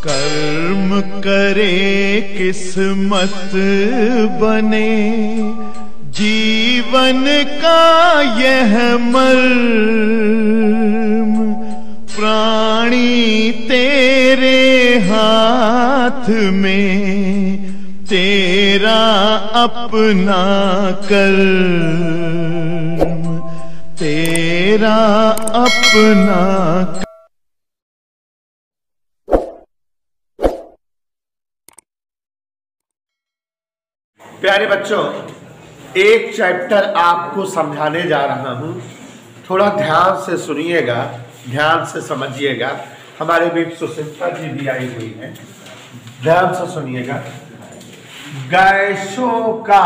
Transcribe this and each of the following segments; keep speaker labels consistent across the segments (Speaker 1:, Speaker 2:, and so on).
Speaker 1: कर्म करे किस्मत बने, जीवन का यह मर्म, प्राणी तेरे हाथ में, तेरा अपना कर्म, तेरा अपना।
Speaker 2: प्यारे बच्चों, एक चैप्टर आपको समझाने जा रहा हूं, थोड़ा ध्यान से सुनिएगा, ध्यान से समझिएगा। हमारे बीच सुचित्रा जी भी आई हुई है, ध्यान से सुनिएगा। गैसों का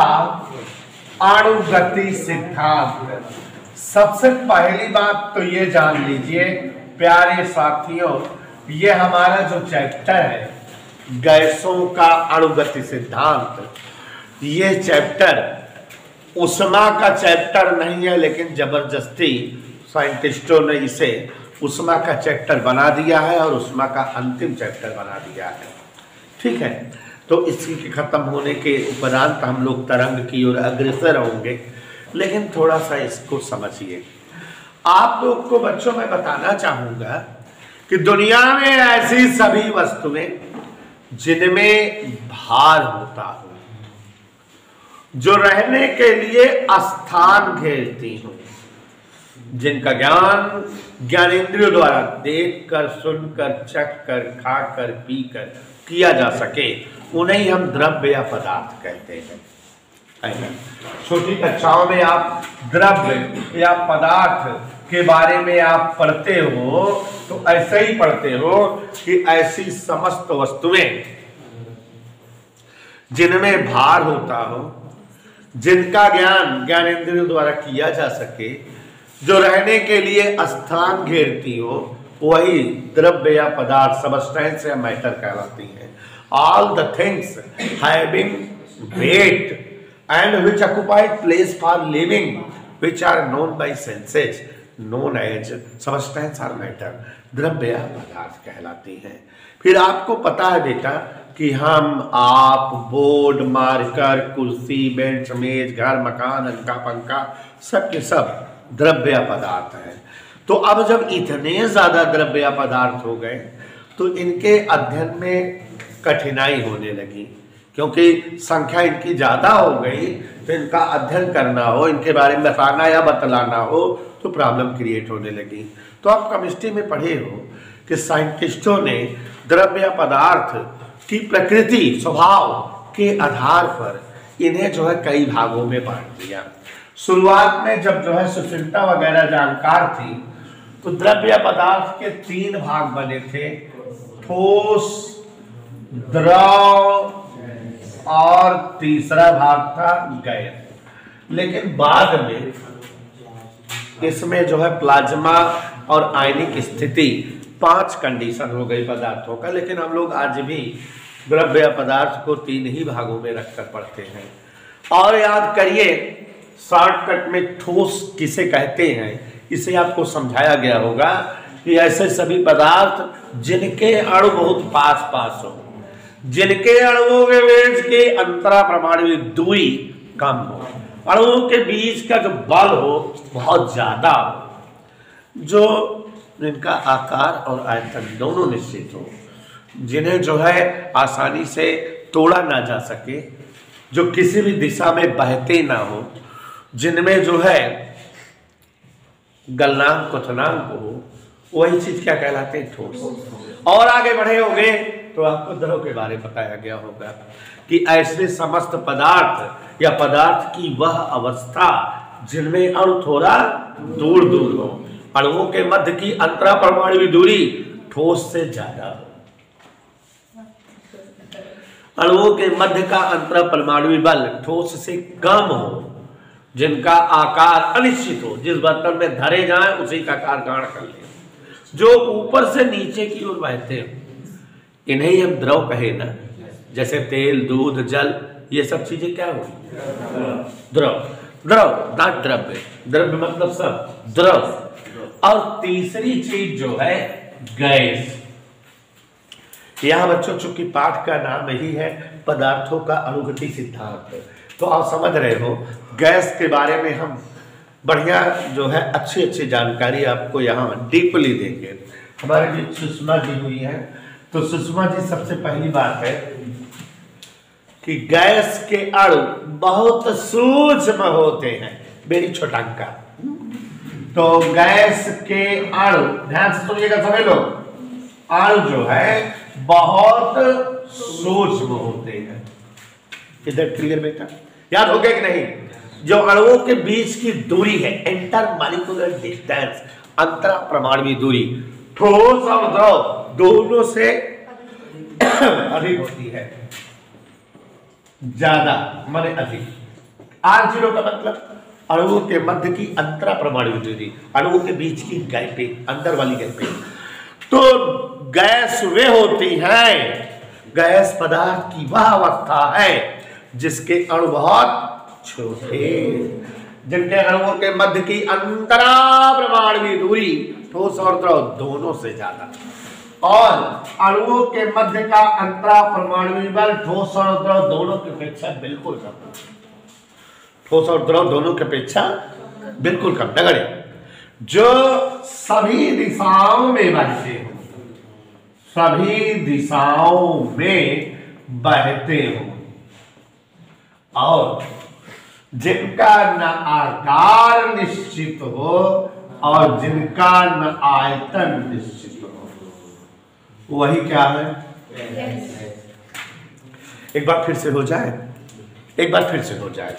Speaker 2: अणुगति सिद्धांत। सबसे पहली बात तो ये जान लीजिए प्यारे साथियों, ये हमारा जो चैप्टर है गैसों का अणुगति सिद्धांत, ये चैप्टर उष्मा का चैप्टर नहीं है, लेकिन जबरदस्ती साइंटिस्टों ने इसे उष्मा का चैप्टर बना दिया है और उष्मा का अंतिम चैप्टर बना दिया है। ठीक है, तो इसी के खत्म होने के उपरांत हम लोग तरंग की ओर अग्रसर होंगे, लेकिन थोड़ा सा इसको समझिए। आप लोग को बच्चों मैं बताना चाहूंगा कि दुनिया में ऐसी सभी वस्तुएं जिनमें भार होता हो, जो रहने के लिए स्थान घेरती हो, जिनका ज्ञान ज्ञानेंद्रियों द्वारा देखकर, सुनकर, चखकर, खाकर, पीकर किया जा सके, उन्हें हम द्रव्य या पदार्थ कहते हैं। छोटी कक्षाओं में आप द्रव्य या पदार्थ के बारे में आप पढ़ते हो तो ऐसे ही पढ़ते हो कि ऐसी समस्त वस्तुएं जिनमें भार होता हो, जिनका ज्ञान ज्ञानेंद्रियों द्वारा किया जा सके, जो रहने के लिए स्थान घेरती हो, वही द्रव्य या पदार्थ, सबस्टेंस या मैटर कहलाती है। All the things having wait and which occupy place for living, which are known by senses, known as substance or matter, द्रव्य या पदार्थ कहलाती हैं। फिर आपको पता है बेटा कि हम, आप, बोर्ड, मार्कर, कुर्सी, बेंच, मेज, घर, मकान, हल्का पंखा, सब के सब द्रव्य या पदार्थ हैं। तो अब जब इतने ज्यादा द्रव्य या पदार्थ हो गए तो इनके अध्ययन में कठिनाई होने लगी, क्योंकि संख्या इनकी ज्यादा हो गई, तो इनका अध्ययन करना हो, इनके बारे में बताना या बतलाना हो तो प्रॉब्लम क्रिएट होने लगी। तो आप केमिस्ट्री में पढ़े हो कि साइंटिस्टों ने द्रव्य या पदार्थ की प्रकृति, स्वभाव के आधार पर इन्हें जो है कई भागों में बांट दिया। शुरुआत में जब जो है सुचित्रा वगैरह जानकार थी तो द्रव्य या पदार्थ के 3 भाग बने थे, ठोस, द्रव और तीसरा भाग था गैस। लेकिन बाद में इसमें जो है प्लाज्मा और आयनिक स्थिति 5 कंडीशन हो गई पदार्थों का। लेकिन हम लोग आज भी द्रव्य या पदार्थ को 3 ही भागों में रखकर पढ़ते हैं। और याद करिए, शॉर्टकट में ठोस किसे कहते हैं इसे आपको समझाया गया होगा कि ऐसे सभी पदार्थ जिनके अणु बहुत पास पास हो, जिनके अणुओं के बीच की अंतरा परमाणु दूरी कम हो, अणुओं के बीच का जो बल हो बहुत ज्यादा हो, जो जिनका आकार और आयतन दोनों निश्चित हो, जिन्हें जो है आसानी से तोड़ा ना जा सके, जो किसी भी दिशा में बहते ना हो, जिनमें जो है गलनांक क्वथनांक हो, वही चीज क्या कहलाते हैं? ठोस। और आगे बढ़े होंगे तो आपको द्रव के बारे में बताया गया होगा कि ऐसे समस्त पदार्थ या पदार्थ की वह अवस्था जिनमें अणु थोड़ा दूर दूर हो, अणुओं के मध्य की अंतरा परमाणु दूरी ठोस से ज्यादा हो, अणुओं के मध्य का अंतरा परमाणु बल ठोस से कम हो, जिनका आकार अनिश्चित हो, जिस बर्तन में धरे जाए उसी का आकार गाढ़ कर ले, जो ऊपर से नीचे की ओर बहते हो, इन्हें हम द्रव कहे ना। जैसे तेल, दूध, जल, ये सब चीजें क्या हो? द्रव। द्रव नॉट द्रव्य, द्रव्य मतलब सब द्रव। और तीसरी चीज जो है गैस। यहाँ बच्चों चूंकि पाठ का नाम ही है पदार्थों का अणुगति सिद्धांत, तो आप समझ रहे हो गैस के बारे में हम बढ़िया जो है अच्छी अच्छी जानकारी आपको यहाँ डीपली देंगे। हमारे बीच सुषमा जी हुई है, तो सुषमा जी सबसे पहली बात है कि गैस के अणु बहुत सूक्ष्म होते हैं, मेरी छोटांका। तो गैस के अणु ध्यान से सुनिएगा सभी लोग, अणु जो है बहुत सूक्ष्म होते हैं। इधर क्लियर बेटा, याद हो गया कि नहीं? जो अणुओं के बीच की दूरी है इंटर मॉलिक्यूलर डिस्टेंस, अंतरा परमाणु दूरी, ठोस और द्रव दोनों से अधिक होती है, ज्यादा माने अधिक। R0 का मतलब अणुओं के मध्य की अंतरा परमाणु दूरी, अणुओं के बीच की गैपिंग, अंदर वाली गैपिंग। तो गैस वे होती हैं, गैस पदार्थ की वह अवस्था है जिसके अणु बहुत छोटे, जिनके अणुओं के मध्य की अंतरा परमाणु दूरी ठोस और द्रव दोनों से ज्यादा, और अणुओं के मध्य का अंतरा परमाणु बल ठोस और द्रव दोनों की अपेक्षा बिल्कुल कम, ठोस और द्रव दोनों की अपेक्षा बिल्कुल कम। नगड़े जो सभी दिशाओं में बहते हो, सभी दिशाओं में बहते हो, और जिनका न आकार निश्चित हो और जिनका न आयतन निश्चित हो, वही क्या है? एक बार फिर से हो जाए, एक बार फिर से हो जाए।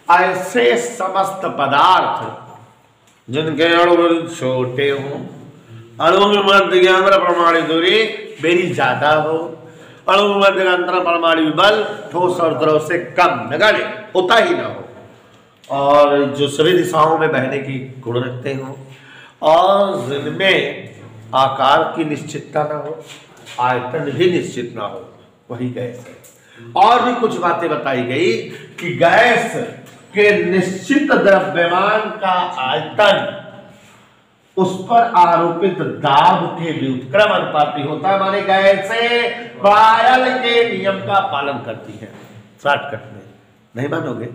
Speaker 2: ऐसे समस्त पदार्थ जिनके अणु छोटे हो, अणुओं के मध्य की अंतर परमाणु दूरी मेरी ज्यादा हो, अणु के मध्य का अंतर परमाणु बल ठोस और द्रव से कम नगण्य होता ही ना हो, और जो सभी दिशाओं में बहने की गुण रखते हो, और जिनमें आकार की निश्चितता ना हो, आयतन भी निश्चित ना हो, वही गैस है। और भी कुछ बातें बताई गई कि गैस के निश्चित द्रव्यमान का आयतन उस पर आरोपित दाब के व्युत्क्रम अनुपाती होता है, माने गैसे बायल के नियम का पालन करती है। शॉर्टकट में नहीं मानोगे,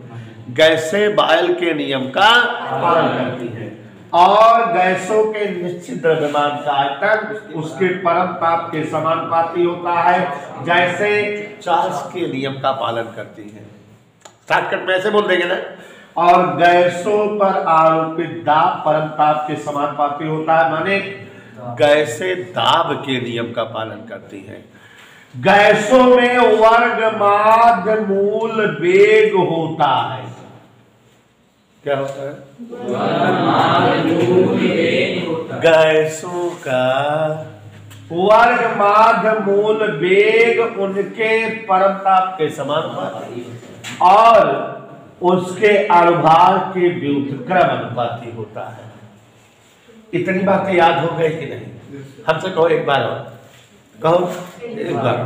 Speaker 2: गैसे बायल के नियम का पालन करती है, और गैसों के निश्चित द्रव्यमान का आयतन उसके परम ताप के समानुपाती होता है, जैसे चार्ल्स के नियम का पालन करती है। शॉर्टकट में ऐसे बोल देंगे ना, और गैसों पर आरोपित दाब परम ताप के समानुपाती होता है, माने गैसें दाब के नियम का पालन करती हैं। गैसों में वर्गमाध्य मूल वेग होता है। क्या होता है? गैसों का वर्गमाध्य मूल वेग उनके परम ताप के समानुपाती और उसके अणुभार के व्युत्क्रम अनुपाती होता है। इतनी बातें याद हो गई कि नहीं? हमसे कहो एक बार और, कहो एक बार।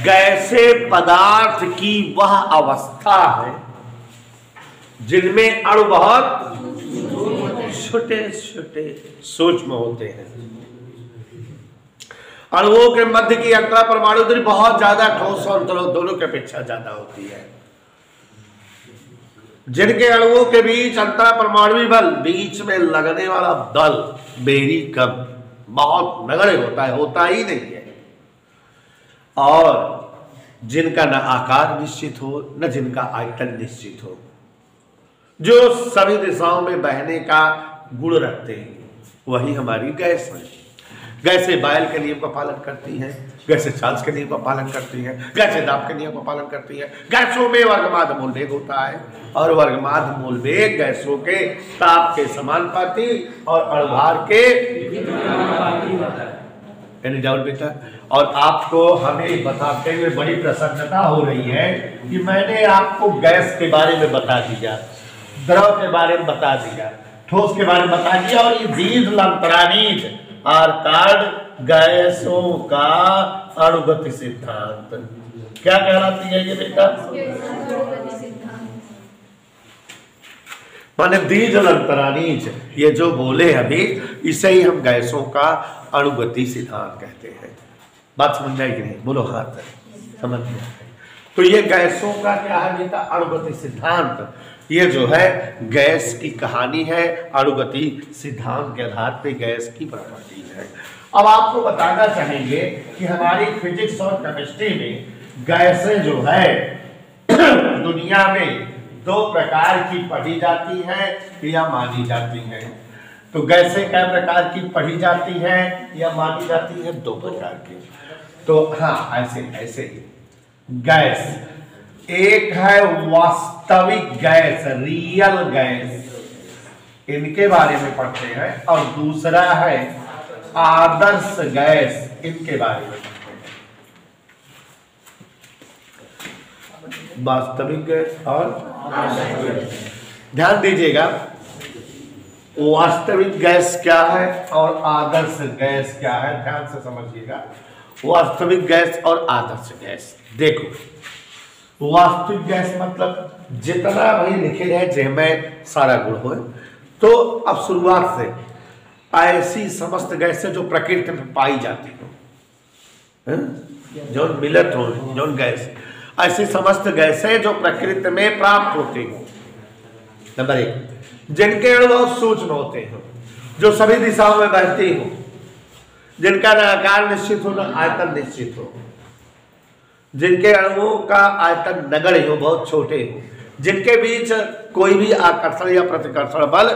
Speaker 2: गैसे पदार्थ की वह अवस्था है जिनमें अणु बहुत छोटे छोटे सूक्ष्म होते हैं, अणुओं के मध्य की अंतरा परमाणु दूरी बहुत ज्यादा ठोस और द्रव दोनों की अपेक्षा ज्यादा होती है, जिनके अणुओं के बीच अंतरा परमाणु बल बीच में लगने वाला बल बेरी कम, बहुत नगण्य होता ही नहीं है, और जिनका न आकार निश्चित हो न जिनका आयतन निश्चित हो, जो सभी दिशाओं में बहने का गुण रखते हैं, वही हमारी गैस है। गैसें बायल के नियम का पालन करती हैं, गैसें चार्ल्स के नियम का पालन करती हैं, गैसें दाब के नियम का पालन करती हैं। गैसों में वर्गमाध्य मूल वेग होता है, और वर्गमाध्य मूल वेग गैसों के ताप के समानुपाती और अणुभार के एनी डाउट बेटा? और आपको हमें बताते हुए बड़ी प्रसन्नता हो रही है कि मैंने आपको गैस के बारे में बता दिया, द्रव के बारे में बता दिया, ठोस के बारे में बता दिया, और ये दीर्घ लंतरानीज अर्थात गैसों का अणुगति सिद्धांत क्या कहलाती है ये बेटा? माने दीर्घ लंतरानीज, ये जो बोले अभी, इसे ही हम गैसों का अणुगति सिद्धांत कहते हैं। बात समझ जाएगी नहीं? बोलो हाँ समझ गया। तो ये गैसों का क्या है बेटा? अणुगति सिद्धांत। ये जो है गैस की कहानी है, अणुगति सिद्धांत के आधार पे गैस की प्रॉपर्टी है। अब आपको बताना चाहेंगे कि हमारी फिजिक्स और केमिस्ट्री में गैसें जो है दुनिया में दो प्रकार की पढ़ी जाती है या मानी जाती है। तो गैसें कै प्रकार की पढ़ी जाती है या मानी जाती है? दो प्रकार की। तो हाँ ऐसे ही गैस एक है वास्तविक गैस, रियल गैस, इनके बारे में पढ़ते हैं, और दूसरा है आदर्श गैस, इनके बारे में पढ़ते हैं। वास्तविक गैस और ध्यान दीजिएगा, वास्तविक गैस क्या है और आदर्श गैस क्या है, ध्यान से समझिएगा। वास्तविक गैस और आदर्श गैस, देखो वास्तविक गैस मतलब जितना भाई लिखे रहे जिनमें सारा गुण हो। तो अब शुरुआत से ऐसी समस्त गैसें जो प्रकृति में पाई जाती हो, जो मिलत हो, जो गैस, ऐसी समस्त गैसें जो प्रकृति में प्राप्त होती हो। नंबर एक, जिनके अणु बहुत सूक्ष्म होते हो, जो सभी दिशाओं में बहती हो, जिनका न आकार निश्चित हो न आयतन निश्चित हो, जिनके अणुओं का आयतन नगण्य हो, बहुत छोटे हो, जिनके बीच कोई भी आकर्षण या प्रतिकर्षण बल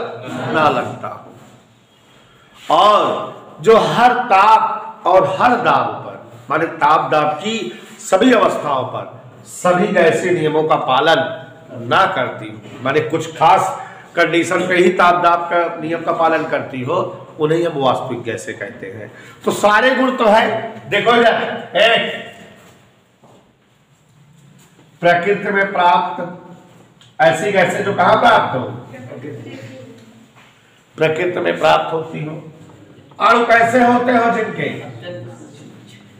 Speaker 2: ना लगता हो, और जो हर ताप और हर दाब पर, माने ताप दाब की सभी अवस्थाओं पर सभी गैसीय नियमों का पालन ना करती हो, माने कुछ खास कंडीशन पे ही ताप दाब का नियम का पालन करती हो, उन्हें हम वास्तविक गैसें कहते हैं। तो सारे गुण तो है। देखो एक प्रकृति में प्राप्त ऐसी गैसें जो कहां प्राप्त हो? प्रकृति में प्राप्त होती हो। अणु कैसे होते हो? जिनके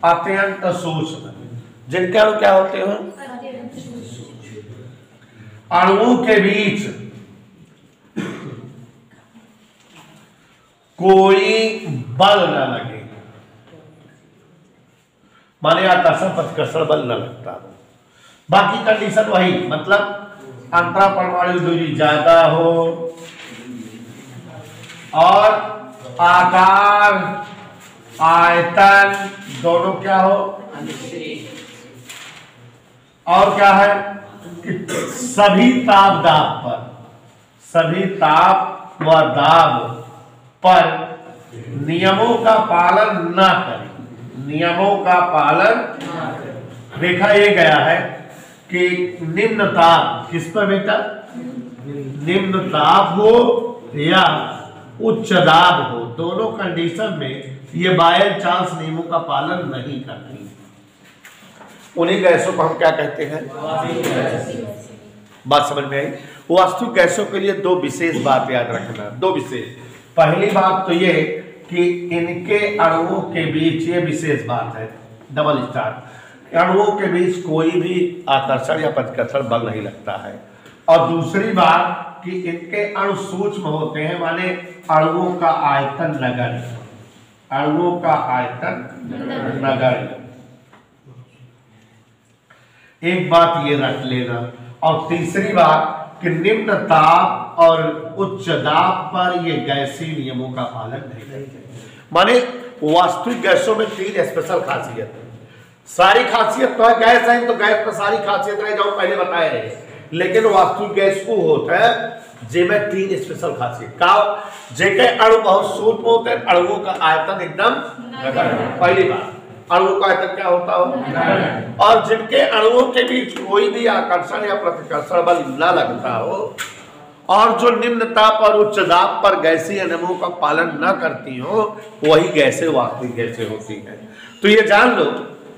Speaker 2: अत्यंत सूक्ष्म, जिनके अणु क्या होते हो? अणुओं के बीच कोई बल न लगे, माने आकर्षण प्रतिकर्षण बल न लगता। बाकी कंडीशन वही, मतलब अंतरा परमाणु दूरी ज्यादा हो और आकार आयतन दोनों क्या हो, और क्या है कि सभी ताप दाब पर, सभी ताप व दाब पर नियमों का पालन ना करें, नियमों का पालन। देखा ये गया है कि निम्न ताप किस पर बेटा? निम्न ताप हो या उच्च दाब हो, दोनों कंडीशन में ये बायल चार्ल्स नियमों का पालन नहीं करती। उन्हीं गैसों को हम क्या कहते हैं? बात समझ में आई? वास्तविक गैसों के लिए दो विशेष बात याद रखना, दो विशेष। पहली बात तो ये कि इनके अणुओं के बीच, ये विशेष बात है डबल स्टार, अणुओं के बीच कोई भी आकर्षण या प्रतिकर्षण बल नहीं लगता है। और दूसरी बात कि इनके अणु सूक्ष्म होते हैं, माने अणुओं का आयतन नगण्य, अणुओं का आयतन नगण्य। एक बात ये रख लेना। और तीसरी बात कि निम्न ताप और उच्च दाब पर ये गैसीय नियमों का पालन नहीं करते। माने वास्तविक गैसों में तीन स्पेशल खासियत है। सारी खासियत तो है गैस है, तो गैस पर सारी खासियत है जो पहले बताए रहे, लेकिन वास्तविक गैस को होता है जिसमें तीन स्पेशल खासियत का, जेके अणु बहुत सूक्ष्म होते हैं, अणुओं का आयतन एकदम नगण्य। पहली बात, अणुओं का आयतन क्या होता हो? और जिनके अणुओं के बीच कोई भी आकर्षण या प्रतिकर्षण बल न लगता हो, और जो निम्न ताप और उच्च दाब पर गैसीय नियमों का पालन न करती हो, वही गैसें वास्तविक गैसें होती हैं। तो ये जान लो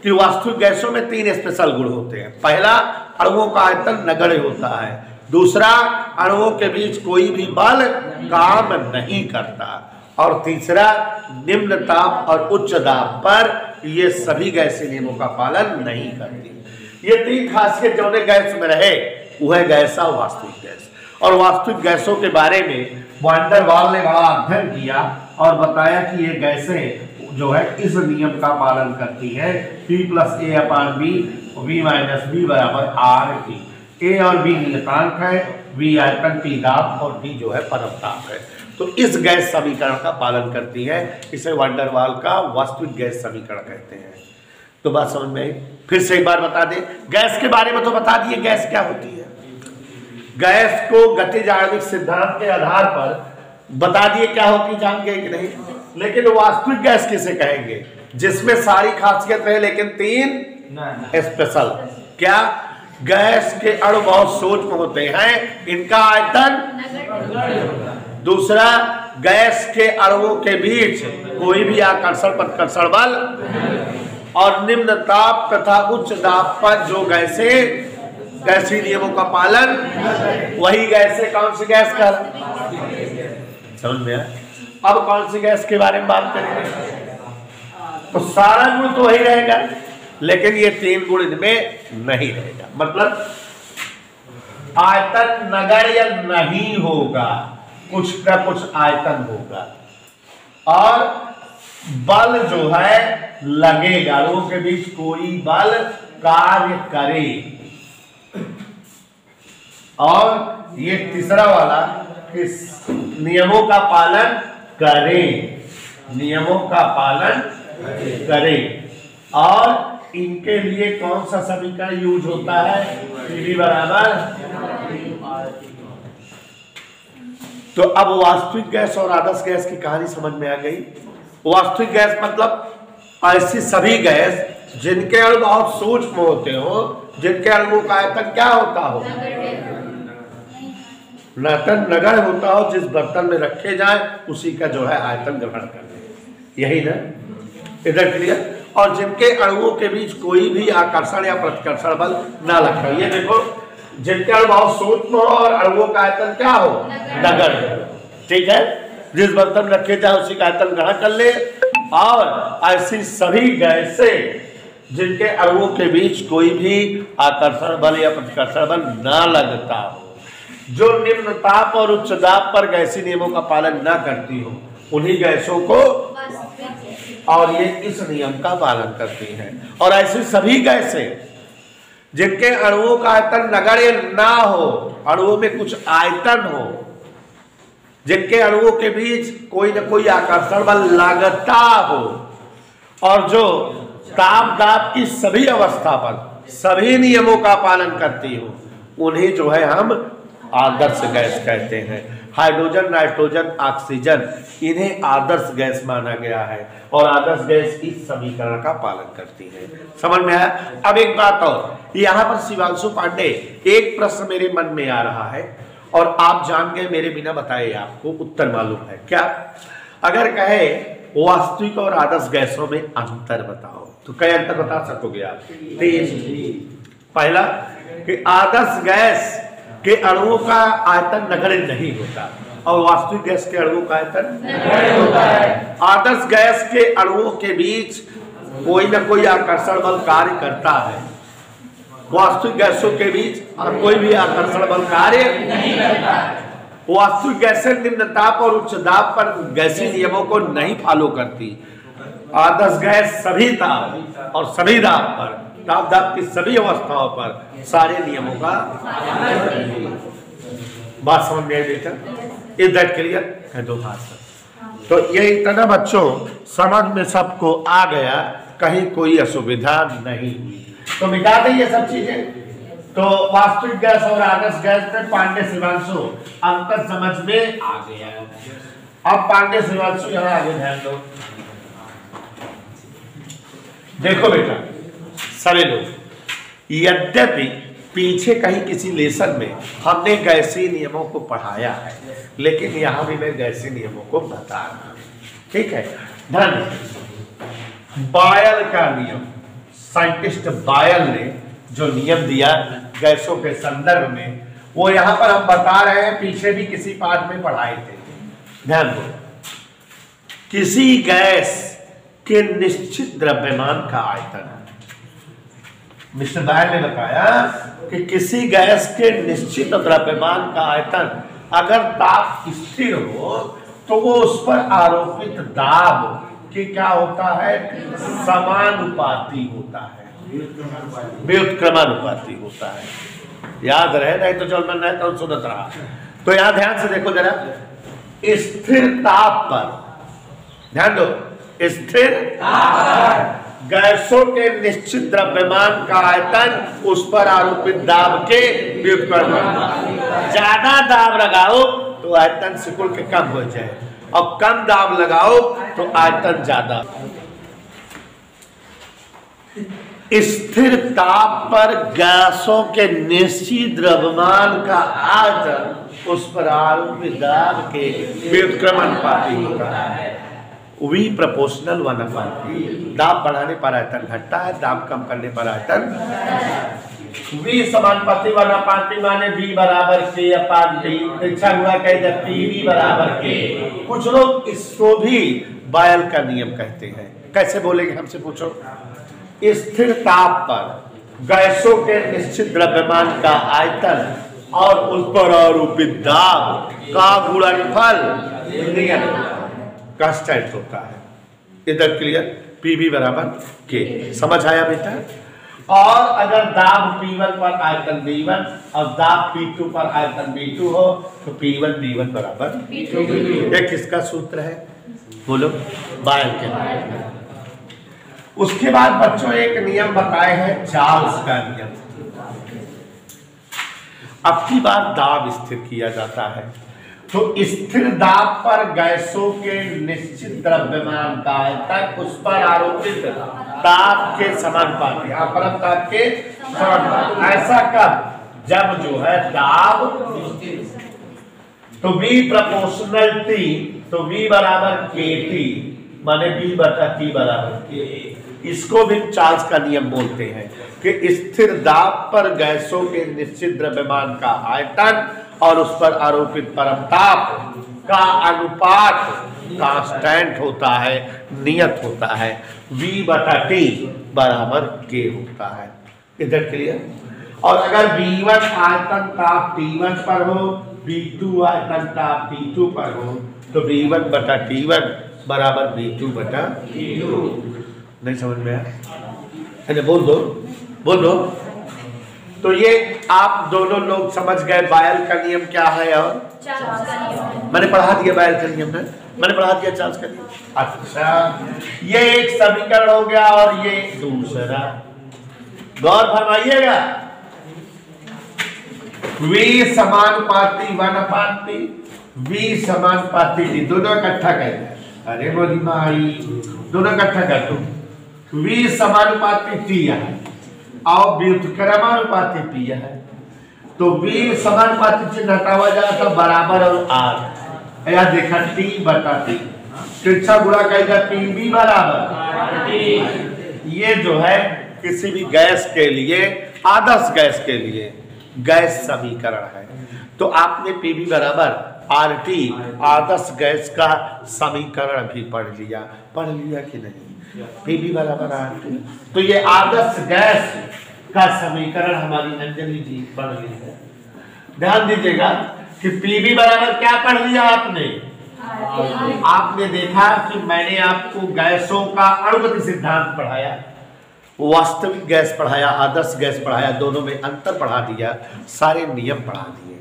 Speaker 2: कि वास्तविक गैसों में तीन स्पेशल गुण होते हैं। पहला, अणुओं का आयतन नगण्य होता है। दूसरा, अणुओं के बीच कोई भी बल काम नहीं करता। और तीसरा, निम्न ताप और उच्च दाब पर ये सभी गैसीय नियमों का पालन नहीं करती। ये तीन खासियत जो गैस में रहे वह गैस है वास्तविक गैस। और वास्तविक गैसों के बारे में वान डेर वाल ने बड़ा अध्ययन किया और बताया कि ये गैसें जो है इस नियम का पालन करती है, P + A/B V - B बराबर RT। A और B नियतांक है, V आयतन, T दाब और D जो है परमताप है। तो इस गैस समीकरण का पालन करती है। इसे वैन डर वाल का वास्तविक गैस समीकरण कहते हैं। तो बात समझ में आई? फिर से एक बार बता दें, गैस के बारे में तो बता दिए गैस क्या होती है। गैस को गतिज आणविक सिद्धांत के आधार पर बता दिए क्या होती, जान गए कि नहीं। लेकिन वास्तविक गैस किसे कहेंगे? जिसमें सारी खासियत रहे लेकिन 3 स्पेशल। क्या? गैस के अणु बहुत सूक्ष्म होते हैं, इनका आयतन। दूसरा, गैस के अणुओं के बीच कोई भी आकर्षण प्रतिकर्षण बल, और निम्न ताप तथा उच्च दाब पर जो गैसें गैसीय नियमों का पालन, वही गैसें कौन सी गैस का? समझ में आया? अब कौन सी गैस के बारे में बात करेंगे? तो सारा गुण तो वही रहेगा, लेकिन ये 3 गुण इनमें नहीं रहेगा। मतलब आयतन नगण्य नहीं होगा, कुछ न कुछ आयतन होगा, और बल जो है लगेगा, लोगों के बीच कोई बल कार्य करे। और ये तीसरा वाला कि नियमों का पालन करें, नियमों का पालन करें। और इनके लिए कौन सा समीकरण यूज होता है? PV बराबर। तो अब वास्तविक गैस और आदर्श गैस की कहानी समझ में आ गई। वास्तविक गैस मतलब ऐसी सभी गैस जिनके अणु बहुत सूक्ष्म होते हो, जिनके अणुओं का आयतन क्या होता हो? आयतन नगण्य होता हो, जिस बर्तन में रखे जाए उसी का जो है आयतन ग्रहण कर ले, यही ना? इधर क्लियर। और जिनके अणुओं के बीच कोई भी आकर्षण या प्रतिकर्षण बल ना लगता। ये देखो, जिनके अणु बहुत सूक्ष्म हो और अणुओं का आयतन क्या हो? नगण्य। ठीक है, जिस बर्तन में रखे जाए उसी का आयतन ग्रहण कर ले। और ऐसी सभी गैसें जिनके अणुओं के बीच कोई भी आकर्षण बल या प्रतिकर्षण बल ना लगता हो, जो निम्न ताप और उच्च दाब पर गैसीय नियमों का पालन न करती हो, उन्हीं गैसों को, और ये इस नियम का पालन करती हैं। और ऐसी सभी गैसें जिनके अणुओं का आयतन नगण्य ना हो, अणुओं में कुछ आयतन हो, जिनके अणुओं के बीच कोई न कोई आकर्षण बल लगता हो, और जो ताप दाब की सभी अवस्था पर सभी नियमों का पालन करती हो, उन्हें जो है हम आदर्श गैस कहते हैं। हाइड्रोजन, नाइट्रोजन, ऑक्सीजन, इन्हें आदर्श गैस माना गया है, और आदर्श गैस इस समीकरण का पालन करती है। समझ में आया? अब एक बात और, यहाँ पर शिवांशु पांडे, एक प्रश्न मेरे मन में आ रहा है और आप जान गए मेरे बिना बताए, आपको उत्तर मालूम है क्या? अगर कहे वास्तविक और आदर्श गैसों में अंतर बताओ, तो कई अंतर बता सकोगे आप? 3। पहला कि आदर्श गैस के अणुओं का आयतन नगण्य नहीं होता, और वास्तविक गैस के अणुओं का आयतन नगण्य होता है। आदर्श गैस के अणुओं के बीच कोई न कोई आकर्षण बल कार्य करता है, वास्तविक गैसों के बीच कोई भी आकर्षण बल कार्य नहीं करता है। वास्तविक गैसें निम्न ताप और उच्च दाब पर गैसीय नियमों को नहीं फॉलो करती। आदर्श गैस सभी ताप और सभी दाब पर, ताप दाब की सभी अवस्थाओं पर सारे नियमों का बात समझ में आई बेटा? इज दैट क्लियर है? दो बात। तो ये इतना बच्चों समझ में सबको आ गया, कहीं कोई असुविधा नहीं हुई। तो मिटा दें ये सब चीजें। तो वास्तविक गैस और आदर्श गैस में पांडे शिवांशु अंतर समझ में आ गया। अब पांडे शिवांशु यहाँ आगे ध्यान दो। देखो बेटा सभी लोग, यद्यपि पीछे कहीं किसी लेसन में हमने गैसीय नियमों को पढ़ाया है, लेकिन यहाँ भी मैं गैसीय नियमों को बता रहा हूँ। ठीक है, ध्यान। बायल का नियम, साइंटिस्ट बायल ने जो नियम दिया गैसों के संदर्भ में, वो यहाँ पर हम बता रहे हैं, पीछे भी किसी पाठ में पढ़ाए थे। ध्यान दो, किसी गैस के निश्चित द्रव्यमान का आयतन, मिस्टर बायल ने बताया कि किसी गैस के निश्चित द्रव्यमान का आयतन अगर ताप स्थिर हो तो वो उस पर आरोपित दाब कि क्या होता है, समानुपाती होता है, व्युत्क्रमानुपाती होता है। याद रहे, नहीं तो चल मैं नहीं तो सुनत रहा। तो यहां ध्यान से देखो जरा, स्थिर ताप पर ध्यान दो, स्थिर गैसों के निश्चित द्रव्यमान का आयतन उस पर आरोपित दाब के व्युत्क्रम। ज्यादा दाब लगाओ तो आयतन सिकुड़ के कम हो जाए, और कम दाब लगाओ तो आयतन ज्यादा। स्थिर ताप पर गैसों के निश्चित द्रव्यमान का आयतन उस पर आरोपित दाब के व्युत्क्रमानुपाती होता है। V proportional 1/P। दाब बढ़ाने पर आयतन घटता है, दाब कम करने पर आयतन। वी समानुपाती 1/P माने V बराबर K/T। परीक्षा हुआ कहे PV बराबर K। कुछ लोग इसको भी बायल का नियम कहते हैं। कैसे बोलेंगे हमसे पूछो। स्थिर ताप पर गैसों के निश्चित द्रव्यमान का आयतन और उस पर आरोपित दाब का गुणनफल कांस्टेंट होता है। इधर क्लियर, PV बराबर K। समझ आया बेटा। और अगर दाब P1 पर आयतन V1 और दाब P2 पर आयतन V2 हो तो P1 V1 बराबर P2। ये किसका सूत्र है बोलो, बायल के। उसके बाद बच्चों एक नियम बताए हैं, चार्ल्स का नियम। अब की बार दाब स्थिर किया जाता है तो स्थिर दाब पर गैसों के निश्चित द्रव्यमान का आयतन उस पर आरोपित ताप के समानुपाती, अपरम ताप के समानुपाती। ऐसा कब, जब जो है दाब तो V प्रोपोर्शनल T, तो V बराबर KT माने B/T बराबर K। इसको भी चार्ल्स का नियम बोलते हैं कि स्थिर दाब पर गैसों के निश्चित द्रव्यमान का आयतन और उस पर आरोपित परम ताप का अनुपात कांस्टेंट होता है, नियत होता है। V/T बराबर K होता है। इधर क्लियर। और अगर V1 आयतन ताप T1 पर हो, V2 आयतन ताप T2 पर हो तो V1/T1 बराबर V2/T2। नहीं समझ में आया? अच्छा बोल दो। तो ये आप दोनों लोग समझ गए बायल का नियम क्या है। और मैंने पढ़ा दिया बायल का नियम है, मैंने पढ़ा दिया चार्ल्स का नियम। अच्छा, ये एक समीकरण हो गया और ये दूसरा। गौर फरमाइएगा, V समानुपाती 1/P, V समानुपाती T, दोनों इकट्ठा कर। अरे बोली माई, दोनों इकट्ठा कर तुम। V समानुपाती T है और व्युत्क्रमानुपाती P है, तो V समानुपाती चिन्ह हटावा जाए तो बराबर और R। या देखा T/T, तिरछा गुणा करेगा PV बराबर T। ये जो है किसी भी गैस के लिए, आदर्श गैस के लिए गैस समीकरण है। तो आपने PV बराबर RT आदर्श गैस का समीकरण भी पढ़ लिया कि नहीं। PV बराबर RT, तो ये आदर्श गैस का समीकरण हमारी अंजलि जी पढ़ ली है। ध्यान दीजिएगा कि PV बराबर क्या पढ़ लिया आपने। आपने देखा कि मैंने आपको गैसों का अणुगति सिद्धांत पढ़ाया, वास्तविक गैस पढ़ाया, आदर्श गैस पढ़ाया, दोनों में अंतर पढ़ा दिया, सारे नियम पढ़ा दिए।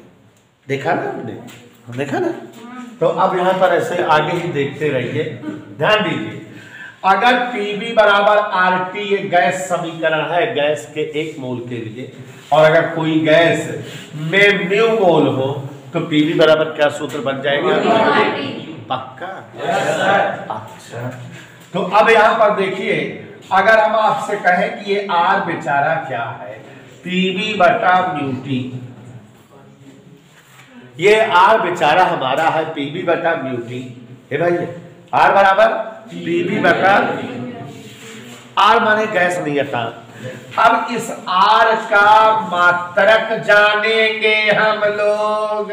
Speaker 2: देखा ना आपने, देखा ना। तो अब यहाँ पर ऐसे आगे ही देखते रहिए। ध्यान दीजिए, अगर PV बराबर RT ये गैस समीकरण है गैस के 1 मोल के लिए, और अगर कोई गैस में म्यू मोल हो तो PV बराबर क्या सूत्र बन जाएगा, पक्का। अच्छा, तो अब यहाँ पर देखिए, अगर हम आपसे कहें कि ये R बेचारा क्या है, PV/μT। ये R बेचारा हमारा है PV/μT। हे भाई, R बराबर PV/, R माने गैस नियतांक। अब इस R का मात्रक जानेंगे हम लोग,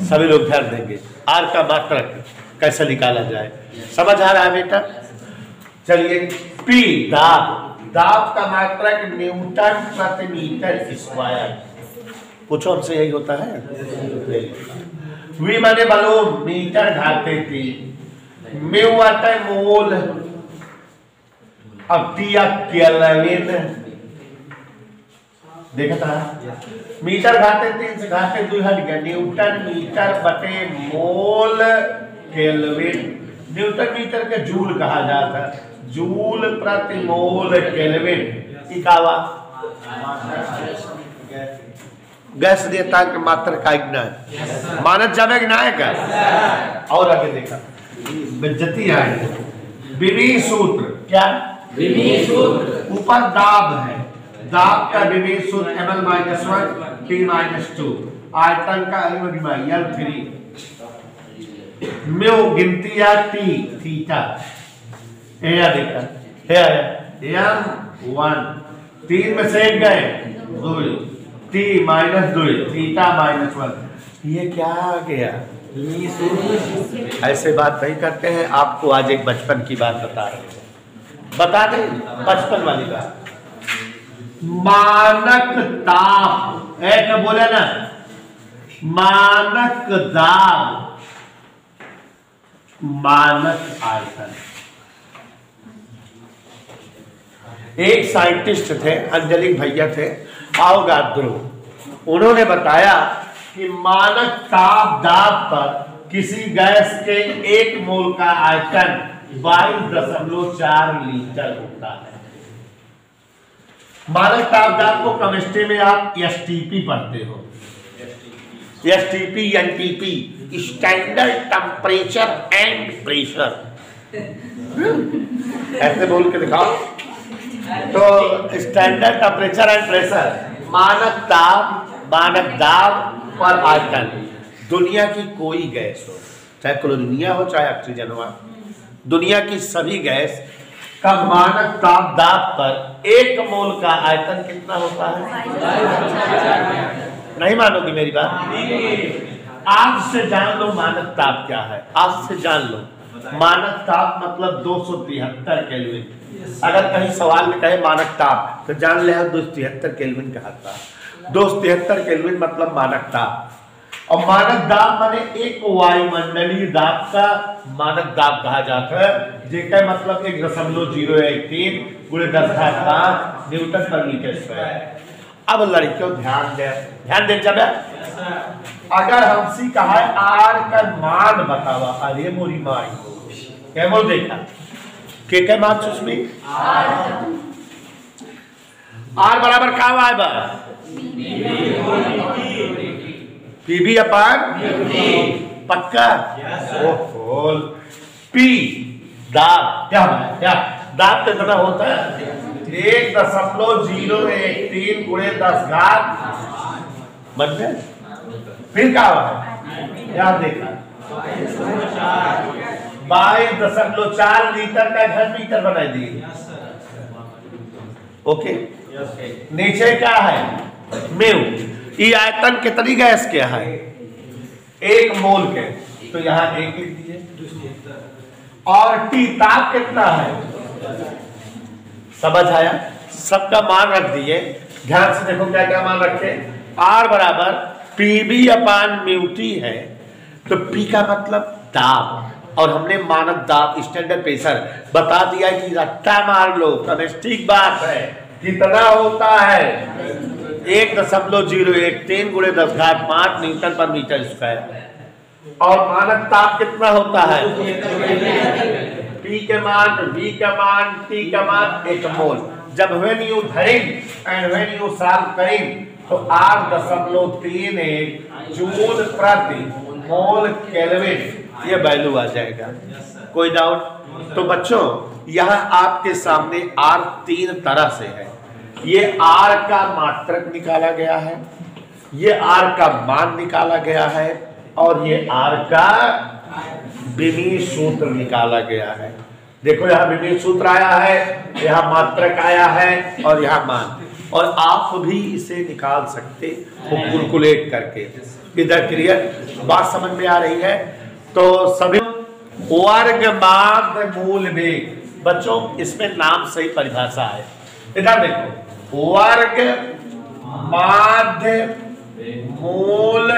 Speaker 2: सभी लोग ध्यान देंगे। R का मात्रक कैसे निकाला जाए, समझ आ रहा है बेटा। चलिए, P दाब का मात्रक न्यूटन प्रति मीटर स्क्वायर। पूछो हमसे, यही होता है। वी माने बलून, मीटर घाते 3, म्यू आता है मोल, अब टी या केल्विन, देखा था मीटर घाते 3 से घाते 2 हट गया, न्यूटन मीटर बटे मोल केल्विन। न्यूटन मीटर के जूल कहा जाता है, जूल प्रति मोल केल्विन। इकावा गैस देता है कि मात्रा का ज्ञान मानत जावे कि ना का। और आगे देखा बेइज्जती है, विभीषण सूत्र क्या, विभीषण सूत्र ऊपर दाब है, दाब का विभीषण सूत्र ml-1 t-2 आयतन का L3 म्यू गिनती या टी थीटा या देखा है m1 3 में से 1 गए 2 t-2 थीटा -1। ये क्या आ गया, ऐसे बात नहीं करते हैं। आपको आज एक बचपन की बात बता रहे हैं, बता दें बचपन वाली बात। मानक ताप एक बोले ना, मानक दाब, मानक आयतन। एक साइंटिस्ट थे, अंजलिक भैया थे, आवगाद्रो, उन्होंने बताया कि मानक ताप दाब पर किसी गैस के 1 मोल का आयतन 22.4 लीटर होता है। मानक ताप दाब को केमिस्ट्री में आप एसटीपी पढ़ते हो, STP NTP, standard temperature and pressure, ऐसे बोल के दिखाओ। तो स्टैंडर्ड टेम्परेचर एंड प्रेशर, मानक ताप, मानक दाब और आयतन। दुनिया की कोई गैस हो, चाहे क्लोरीनिया हो चाहे ऑक्सीजन हो, दुनिया की सभी गैस का मानक ताप दाब पर 1 मोल का आयतन कितना होता है? नहीं मानोगी मेरी बात? आज से जान लो मानक ताप क्या है, आज से जान लो। मानक ताप मतलब 273 केल्विन। अगर कहीं सवाल में कहे मानक ताप तो जान ले 273 केल्विन कहता है। 273 केल्विन मतलब मानक ताप। और मानक दाब माने एक वायुमंडलीय दाब का मानक दाब कहा जाता है, जेका मतलब 1.013 × 10⁵ न्यूटन पर मीटर स्क्वायर। अब लड़कियों ध्यान दे जब अगर हमसे कहा आर का मान बतावा, अरे मोरी माई क्या बोल देखा के मान सुस्मी आर बराबर का आए बा पीबी अपान पक्का ओह पी दाब क्या दाब कितना होता है 1.013 × 10⁻। बन गए। फिर क्या हुआ है यार देखा 22.4 लीटर का घन मीटर बना दिए। ओके नीचे क्या है म्यू, ये आयतन कितनी गैस क्या है 1 मोल के, तो यहाँ 1 लिख दिए। और टी ताप कितना है समझ आया, सबका मान रख दिए। ध्यान से देखो क्या क्या मान रखे। आर बराबर पीबी अपान म्यूटी है, तो पी का मतलब दाब और हमने मानक दाब स्टैंडर्ड प्रेशर बता दिया कि रट्टा मार लो, केमिस्ट्री बात है। कितना होता है 1.013 × 10⁵ न्यूटन पर मीटर स्क्वायर। और मानक ताप कितना होता है P के मान, V का मान, T का मान 1 मोल। जब when you drink and when you serve करें तो 8.31 जूल प्रति मोल केल्विन ये वैल्यू आ जाएगा। कोई डाउट? तो बच्चों यहाँ आपके सामने R 3 तरह से है। ये R का मात्रक निकाला गया है, ये R का मान निकाला गया है, और ये R का विभीषण सूत्र निकाला गया है। देखो यहाँ विभीषण सूत्र आया है, यहाँ मात्रक आया है और यहाँ मान, और आप भी इसे निकाल सकते हो कैलकुलेट करके। इधर क्लियर बात समझ में आ रही है? तो सभी वर्ग माध्य मूल वेग, बच्चों इसमें नाम सही परिभाषा है। इधर देखो वर्ग माध्य मूल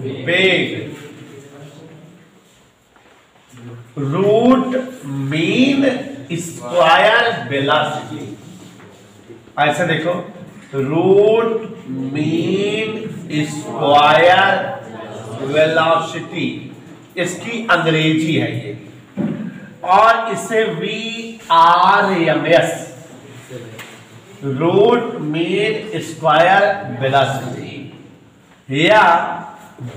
Speaker 2: वेग रूट मीन स्क्वायर वेलोसिटी। ऐसे देखो, रूट मीन स्क्वायर वेलोसिटी, इसकी अंग्रेजी है ये, और इसे VRMS, root mean square velocity या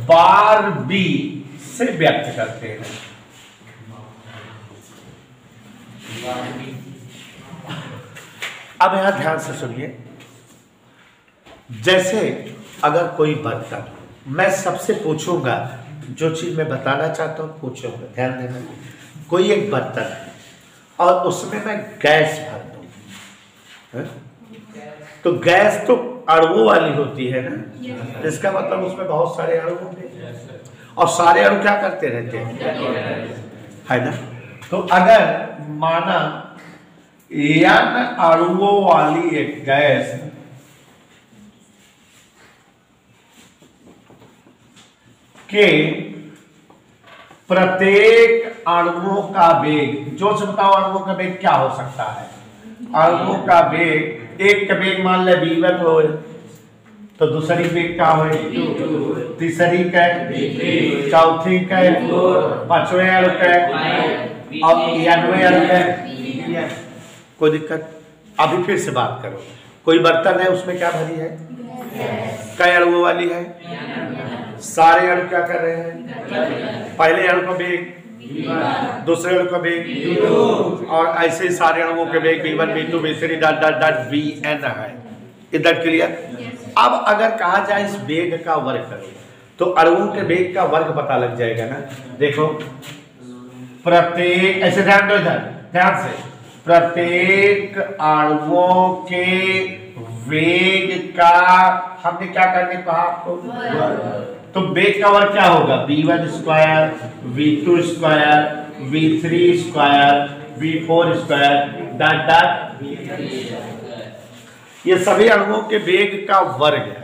Speaker 2: बार बी से व्यक्त करते हैं। अब यहां ध्यान से सुनिए, जैसे अगर कोई बर्तन, मैं सबसे पूछूंगा, जो चीज मैं बताना चाहता हूं पूछूंगा, ध्यान देना। कोई एक बर्तन है और उसमें मैं गैस भर दूं, तो गैस तो अणुओं वाली होती है ना, इसका मतलब उसमें बहुत सारे अणु होंगे और सारे अणु क्या करते रहते हैं, है ना। तो अगर माना n अणुओं वाली एक गैस के प्रत्येक अणुओं का वेग, जो बताओ अणुओं का वेग क्या हो सकता है। अणुओं का वेग, एक का वेग मान ले v1 हो, तो दूसरी वेग क्या हो, तीसरी का, चौथी का, पांचवें अणु का और 91वें अणु का। कोई दिक्कत? अभी फिर से बात करो, कोई बर्तन है उसमें क्या भरी है, कई अणुओं वाली है, सारे अणु क्या कर रहे हैं, पहले अणु का वेग, दूसरे अणु का वेग, और ऐसे सारे अणुओं के वेग v1 v2 v3 dot dot dot vn है। इधर क्लियर? अब अगर कहा जाए इस वेग का वर्ग करो, तो अणुओं के वेग का वर्ग पता लग जाएगा ना। देखो, प्रत्येक, ऐसे ध्यान दो, इधर ध्यान से, प्रत्येक अणुओं के वेग का हमने क्या करने कहा आपको, तो वेग का वर्ग क्या होगा, v1 square, v2 square, v3 square, v4 square dot dot, ये सभी अणुओं के वेग का वर्ग है।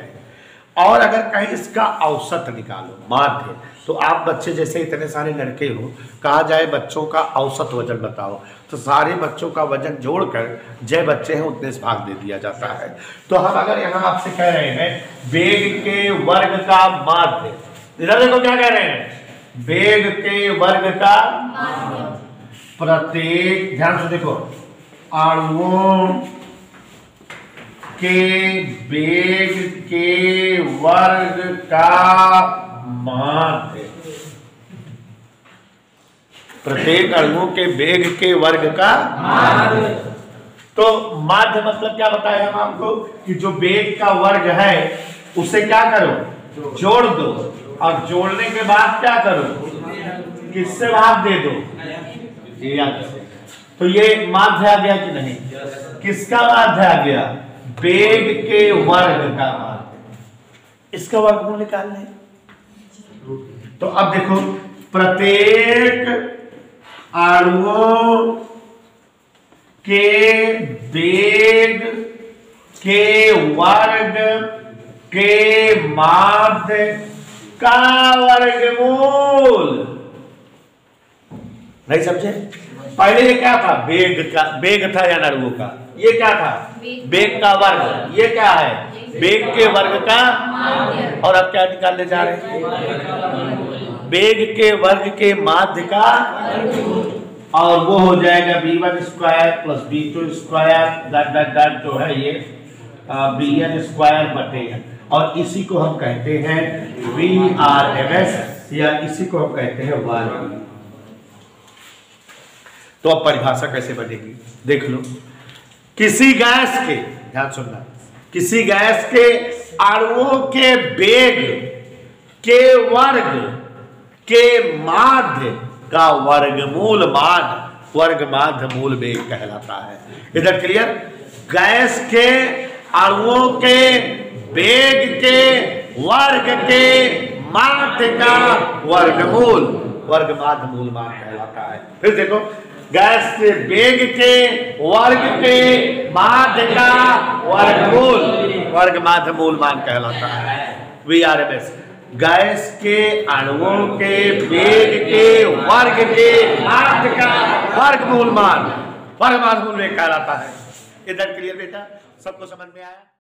Speaker 2: और अगर कहीं इसका औसत निकालो, माध्य, तो आप बच्चे जैसे इतने सारे लड़के हो, कहा जाए बच्चों का औसत वजन बताओ, तो सारे बच्चों का वजन जोड़कर जय बच्चे हैं उतने से भाग दे दिया जाता है। तो हम अगर यहाँ आपसे कह रहे हैं वेग के वर्ग का माध्य, इधर देखो क्या कह रहे हैं, वेग के वर्ग का प्रत्येक, ध्यान से देखो, अणुओं के वेग के वर्ग का माध्य, प्रत्येक अणुओं के वेग के वर्ग का माध्य। तो माध्य मतलब क्या बताया हम आपको, कि जो वेग का वर्ग है उसे क्या करो, जोड़ दो, और जोड़ने के बाद क्या करो, किससे भाग दे दो, तो ये माध्य आ गया कि नहीं, किसका माध्य आ गया, वेग के वर्ग का माध्य। इसका वर्गमूल निकाल लें। तो अब देखो, प्रत्येक अणुओं के वेग के वर्ग के माध्य का वर्गमूल, नहीं समझे? पहले ये क्या था, वेग का, वेग था या अणुओं का, ये क्या था, वेग का वर्ग, ये क्या है, वेग के वर्ग का, और अब क्या निकालने जा रहे हैं, वेग के वर्ग के माध्य का, और वो हो जाएगा v1 square plus v2 square dot dot dot, जो है ये vn स्क्वायर बटे, और इसी को हम कहते हैं VRMS, या इसी को हम कहते हैं वर्ग। तो अब परिभाषा कैसे बनेगी, देख लो। किसी गैस के, ध्यान सुनना, किसी गैस के अणुओं के वेग के वर्ग के माध्य का वर्गमूल माध्य, वर्ग माध्य मूल वेग कहलाता है। इधर क्लियर? गैस के अणुओं के वेग के वर्ग के माध्य का वर्गमूल वर्ग माध्य मूल मान कहलाता है। फिर देखो, गैस के वेग के वर्ग के माध्य का वर्गमूल वर्ग माध्य मूल मान कहलाता है, VRMS। गैस के अणुओं के वेग के वर्ग के माध्य का वर्गमूल मान वर्गमूल में कहलाता है। इधर क्लियर बेटा, सबको समझ में आया?